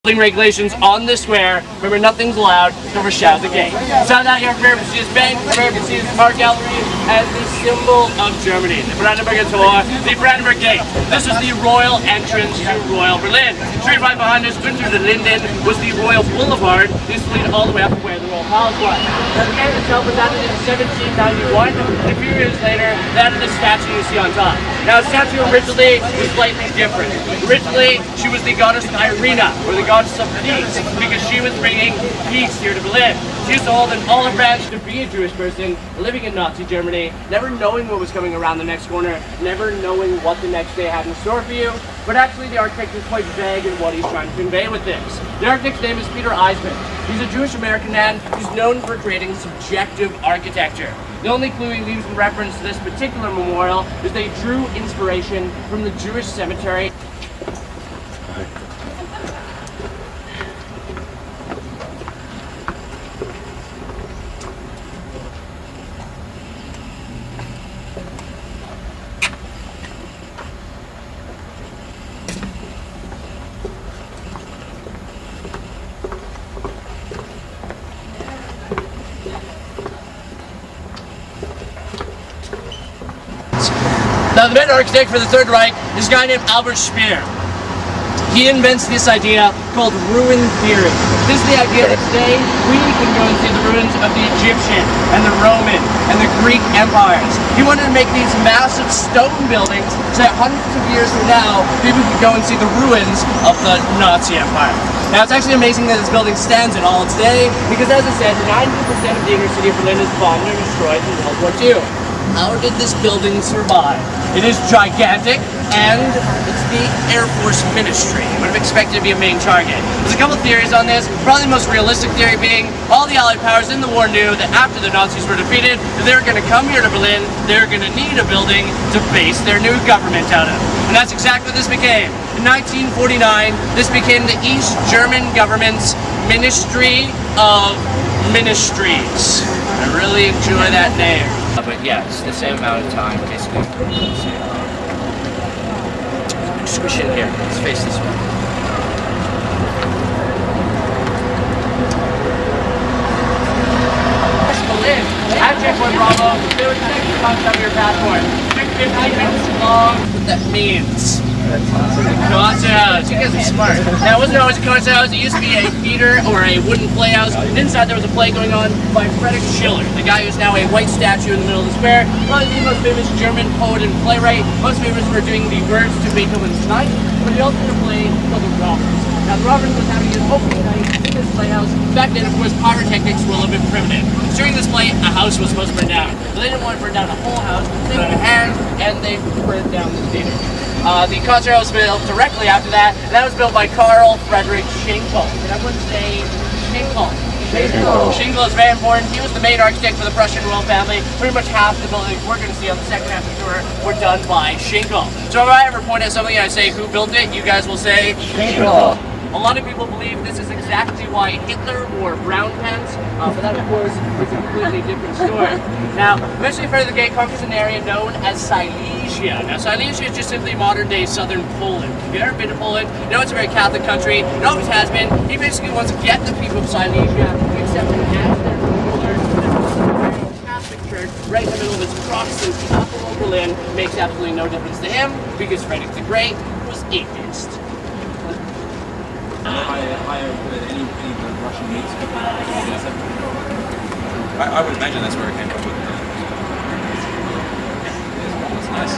regulations on the square. Remember, nothing's allowed to overshadow the gate. So now here, American Museum Bank, American Museum Art Gallery, as the symbol of Germany, the Brandenburger Tor, the Brandenburg Gate. This is the royal entrance to Royal Berlin. Straight right behind us, through the Linden, was the Royal Boulevard. This lead all the way up to where the Royal Palace was. Now, the gate itself was added in 1791, and a few years later, they added the statue you see on top. Now, the statue originally was slightly different. Originally, she was the goddess Irina, or the goddess of peace, because she was bringing peace here to Berlin. She used to hold an olive branch to be a Jewish person living in Nazi Germany, never knowing what was coming around the next corner, never knowing what the next day had in store for you. But actually, the architect is quite vague in what he's trying to convey with this. The architect's name is Peter Eisman. He's a Jewish-American man who's known for creating subjective architecture. The only clue he leaves in reference to this particular memorial is they drew inspiration from the Jewish cemetery. Now, the main architect for the Third Reich is a guy named Albert Speer. He invents this idea called ruin theory. This is the idea that today we can go and see the ruins of the Egyptian and the Roman and the Greek empires. He wanted to make these massive stone buildings so that hundreds of years from now, people could go and see the ruins of the Nazi Empire. Now, it's actually amazing that this building stands at all today because, as I said, 90% of the inner city of Berlin is bombed and destroyed in World War II. How did this building survive? It is gigantic, and it's the Air Force Ministry. I would have expected to be a main target. There's a couple theories on this. Probably the most realistic theory being all the Allied powers in the war knew that after the Nazis were defeated, that they were going to come here to Berlin, they were going to need a building to base their new government out of. And that's exactly what this became. In 1949, this became the East German government's Ministry of Ministries. I really enjoy that name. But yeah, it's the same amount of time, basically. Squish in here. Let's face this way. Berlin. At Checkpoint Bravo, they would take the comes out of your passport. 15 minutes long. What that means. Concert house. You guys are smart. Now, it wasn't always a concert house. It used to be a theater or a wooden playhouse. And inside there was a play going on by Friedrich Schiller, the guy who's now a white statue in the middle of the square. Probably the most famous German poet and playwright. Most famous for doing the words to Beethoven's Ninth. But he also did a play called The Robbers. Now, The Robbers was having his opening night in this playhouse. Back then, of course, pyrotechnics were a little bit primitive. During this play, a house was supposed to burn down. But they didn't want to burn down a whole house. They took a hand and they burned down the theater. The concert house was built directly after that, and that was built by Karl Friedrich Schinkel. And I would say Schinkel. Schinkel is very important. He was the main architect for the Prussian royal family. Pretty much half the buildings we're going to see on the second half of the tour were done by Schinkel. So if I ever point at something and I say who built it, you guys will say Schinkel. A lot of people believe this is exactly why Hitler wore brown pants, but that, of course, is a completely different story. Now, eventually further the gate conquers an area known as Silesia. Now, Silesia is just simply modern-day southern Poland. If you've ever been to Poland, you know it's a very Catholic country. It always has been. He basically wants to get the people of Silesia to accept him as their ruler. The very Catholic church, right in the middle of this Protestant capital of Berlin, makes absolutely no difference to him because Frederick the Great was atheist. Any Russian meats I would imagine that's where it came from. That's nice.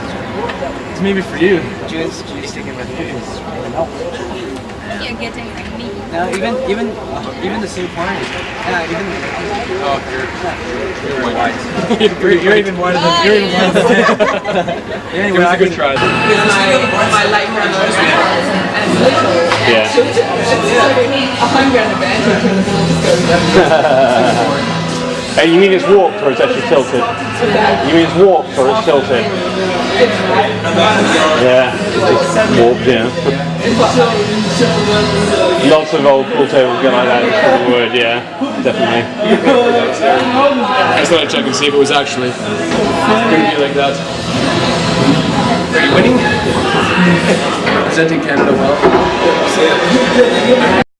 It's maybe for you. Jews sticking with you is really helpful. You're getting like me. No, even the same quantity. Yeah, even. Oh, you're white. You're even whiter than you're even whiter than him. Anyway, it was a good try. My light brothers Yeah. And you mean it's warped or it's actually tilted? You mean it's warped or it's tilted? Yeah, it's just warped, yeah. Lots of old pool tables go like that, it's probably wood, yeah, definitely. I just thought I'd check and see if it was actually going to be like that. Are you winning? Representing Canada well.